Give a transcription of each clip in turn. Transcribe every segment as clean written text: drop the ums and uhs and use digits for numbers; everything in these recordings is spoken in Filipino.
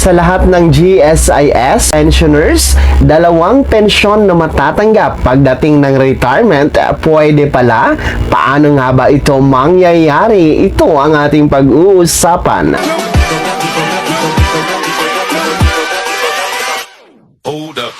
sa lahat ng GSIS pensioners, dalawang pensyon na matatanggap pagdating ng retirement, pwede pala. Paano nga ba ito mangyayari? Ito ang ating pag-uusapan. Hold up.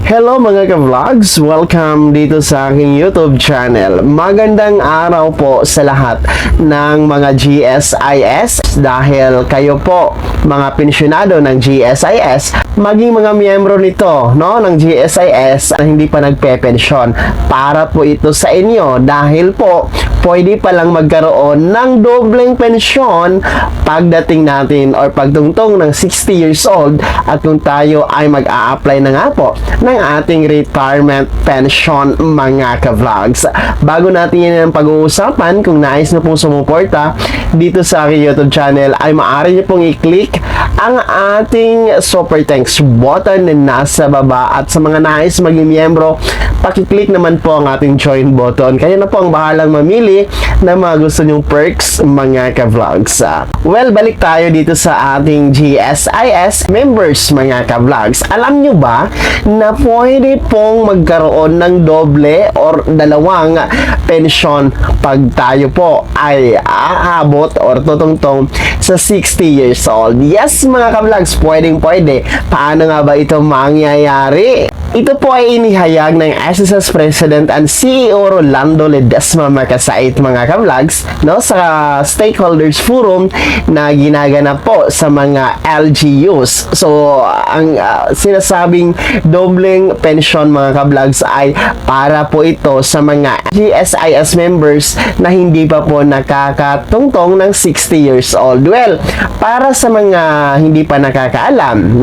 Hello mga ka-vlogs! Welcome dito sa aking YouTube channel. Magandang araw po sa lahat ng mga GSIS dahil kayo po mga pensyonado ng GSIS, maging mga miyembro nito ng GSIS na hindi pa nagpe-pensyon. Para po ito sa inyo dahil po pwede palang magkaroon ng dobleng pensyon pagdating natin or pagtungtong ng 60 years old at kung tayo ay mag-a-apply na nga po ng ating retirement pension mga ka-vlogs. Bago natin yan ang pag-uusapan, kung nais na pong sumuporta dito sa aking YouTube channel ay maaari nyo pong i-click ang ating super thanks button na nasa baba at sa mga nais maging miyembro, pakiclick naman po ang ating join button. Kayo na po ang bahalang mamili na mga gusto nyong perks mga ka-vlogs. Well, balik tayo dito sa ating GSIS members mga ka-vlogs. Alam nyo ba na pwede pong magkaroon ng doble or dalawang pensyon pag tayo po ay aabot or tutungtong sa 60 years old? Yes mga ka-vlogs, pwede. Paano nga ba ito mangyayari? Ito po ay inihayag ng SSS President and CEO Rolando Ledesma Makasait mga ka-vlogs sa Stakeholders Forum na ginaganap po sa mga LGUs. So, ang sinasabing dobleng pensyon mga ka-vlogs ay para po ito sa mga GSIS members na hindi pa po nakakatungtong ng 60 years old. Well, para sa mga hindi pa nakakaalam,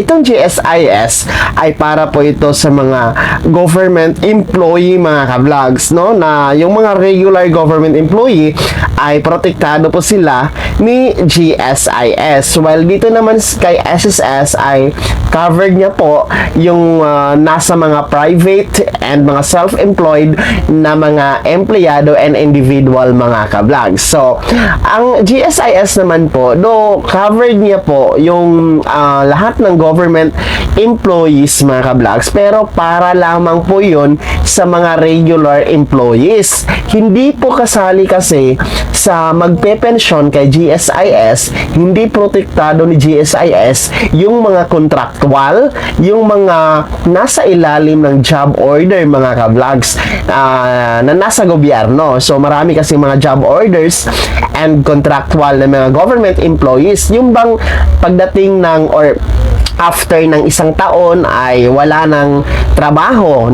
itong GSIS ay para po ito sa mga government employee mga ka-vlogs, na yung mga regular government employee ay protektado po sila ni GSIS. While dito naman kay SSS ay covered niya po yung nasa mga private and mga self-employed na mga empleyado and individual mga ka-vlogs. So, ang GSIS naman po, covered niya po yung lahat ng government employees mga ka-vlogs, pero para lamang po yun sa mga regular employees. Hindi po kasali kasi sa magpe-pensyon kay GSIS, hindi protektado ni GSIS yung mga contractual, yung mga nasa ilalim ng job order mga ka-vlogs na nasa gobyerno. So marami kasi mga job orders and contractual na mga government employees, yung bang pagdating ng or after ng isang taon ay wala ng trabaho,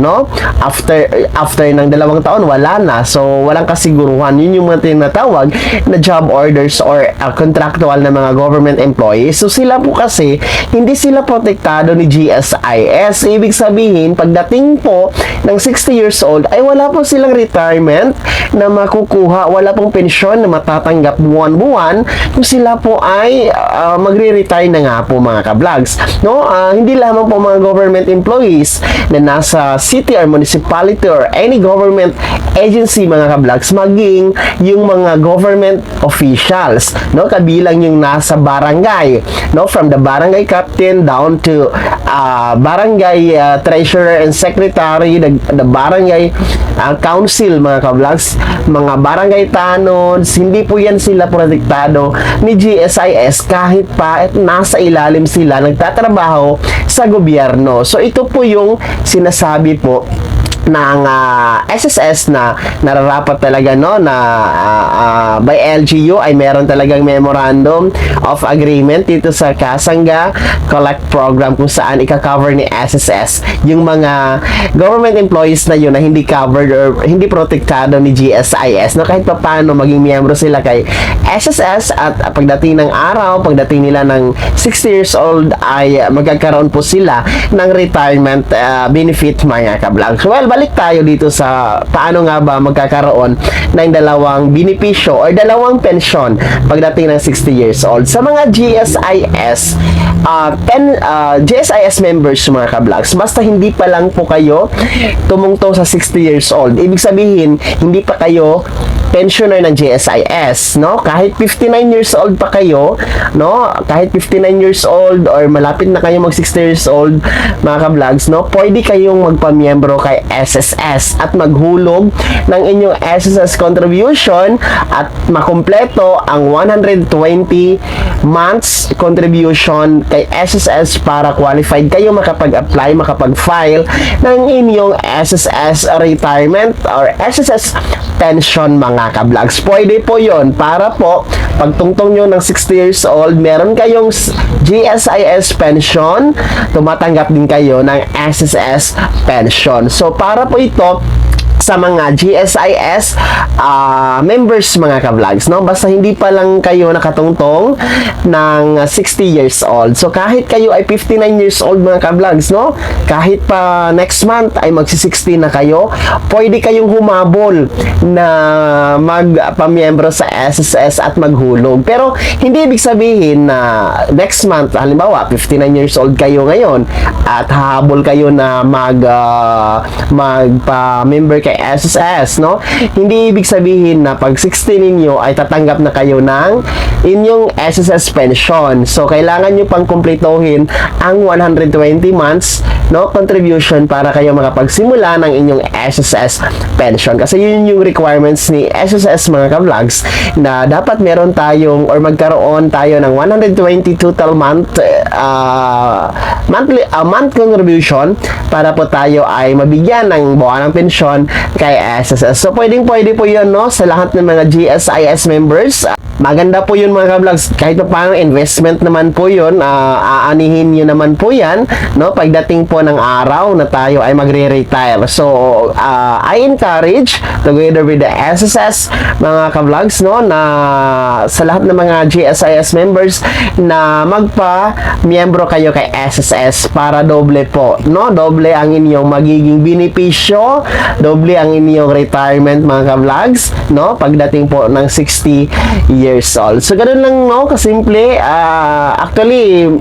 after ng 2 taon wala na, so walang kasiguruhan. Yun yung mga tinatawag na job orders or contractual na mga government employees. So sila po kasi hindi sila protektado ni GSIS. Ibig sabihin pagdating po ng 60 years old ay wala po silang retirement na makukuha, wala pong pensyon na matatanggap buwan-buwan kung sila po ay magre-retire na nga po mga ka-vlogs. Hindi lamang po mga government employees na nasa city or municipality or any government agency mga ka-vlogs, maging yung mga government officials, kabilang yung nasa barangay, from the barangay captain down to barangay treasurer and secretary, the barangay council mga ka-vlogs, mga barangay tanons, hindi po yan sila protektado ni GSIS kahit pa nasa ilalim sila nagtatrabaho sa gobyerno. So ito po yung sinasabi po ng SSS na nararapat talaga by LGU ay meron talagang memorandum of agreement dito sa Kasangga Collect Program kung saan ika-cover ni SSS yung mga government employees na yun na hindi covered or hindi protektado ni GSIS, kahit pa paano maging miyembro sila kay SSS at pagdating ng araw, pagdating nila ng 60 years old ay magkakaroon po sila ng retirement benefit mga ka-vlogs. Well, balik tayo dito sa paano nga ba magkakaroon ng dalawang benepisyo or dalawang pensyon pagdating ng 60 years old. Sa mga GSIS, GSIS members mga ka-vlogs, basta hindi pa lang po kayo tumungtong sa 60 years old. Ibig sabihin, hindi pa kayo pensioner ng GSIS, no? Kahit 59 years old pa kayo, no? Kahit 59 years old or malapit na kayo mag 60 years old, mga ka-vlogs, no? Pwede kayong magpamiyembro kay SSS at maghulog ng inyong SSS contribution at makumpleto ang 120 months contribution kay SSS para qualified kayo makapag-apply, makapag-file ng inyong SSS retirement or SSS pension mga ka-vlogs. Pwede po yon para po pagtungtong nyo ng 60 years old, meron kayong GSIS pension, tumatanggap din kayo ng SSS pension. So para po ito sa mga GSIS members mga ka-vlogs, no? Basta hindi pa lang kayo nakatungtong ng 60 years old. So kahit kayo ay 59 years old mga ka-vlogs, no? Kahit pa next month ay magsi-60 na kayo, pwede kayong humabol na magpamiyembro sa SSS at maghulog. Pero hindi ibig sabihin na next month, halimbawa 59 years old kayo ngayon at hahabol kayo na magpa-member kay SSS, no? Hindi ibig sabihin na pag 60 ninyo ay tatanggap na kayo ng inyong SSS pension. So, kailangan nyo pang kumpletohin ang 120 months, no, contribution para kayo makapagsimula ng inyong SSS pension. Kasi yun yung requirements ni SSS mga ka-vlogs na dapat meron tayong or magkaroon tayo ng 120 total month month contribution para po tayo ay mabigyan ng buwan ng pensyon kay SSS. So, pwede po yun, no? Sa lahat ng mga GSIS members. Maganda po yun mga ka-vlogs. Kahit pa paano, investment naman po yun. Aanihin nyo naman po yan, no? Pagdating po ng araw na tayo ay magre-retire. So, I encourage together with the SSS mga ka-vlogs, no? Na sa lahat ng mga GSIS members na magpa-miyembro kayo kay SSS para doble po, no? Doble ang inyong magiging benepisyo, doble ang inyong retirement mga ka-vlogs, no? Pagdating po ng 60 years old. So, ganun lang, no? Kasimple. Actually,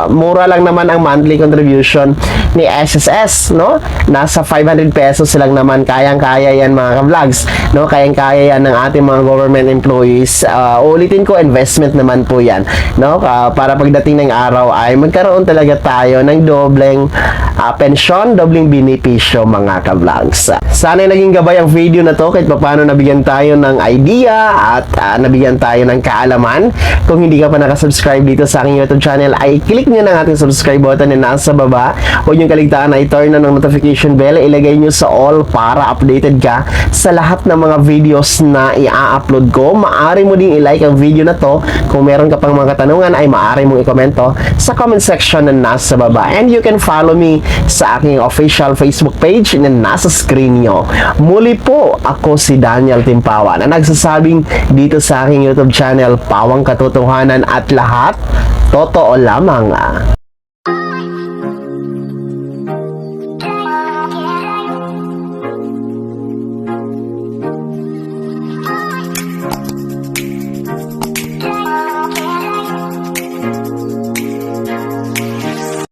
mura lang naman ang monthly contribution ni SSS, no? Nasa 500 pesos lang naman. Kayang-kaya yan mga ka-vlogs, no? Kayang-kaya yan ng ating mga government employees. Ulitin ko, investment naman po yan, no? Para pagdating ng araw ay magkaroon talaga tayo ng dobleng pensyon, dobleng benepisyo mga ka-vlogs. Sana naging gabay ang video na to kahit paano nabigyan tayo ng idea at nabigyan tayo ng kaalaman. Kung hindi ka pa nakasubscribe dito sa aking YouTube channel ay click nyo na ang ating subscribe button na nasa baba. Huwag nyo kaligtaan na i-turn na ng notification bell, ilagay nyo sa all para updated ka sa lahat ng mga videos na i-upload ko. Maaari mo ding i-like ang video na to. Kung meron ka pang mga katanungan ay maaari mong i-komento sa comment section na nasa baba. And you can follow me sa aking official Facebook page na nasa screen nyo. Muli po, ako si Daniel Timpawa na nagsasabing dito sa aking YouTube channel, Pawang Katotohanan at lahat totoo lamang.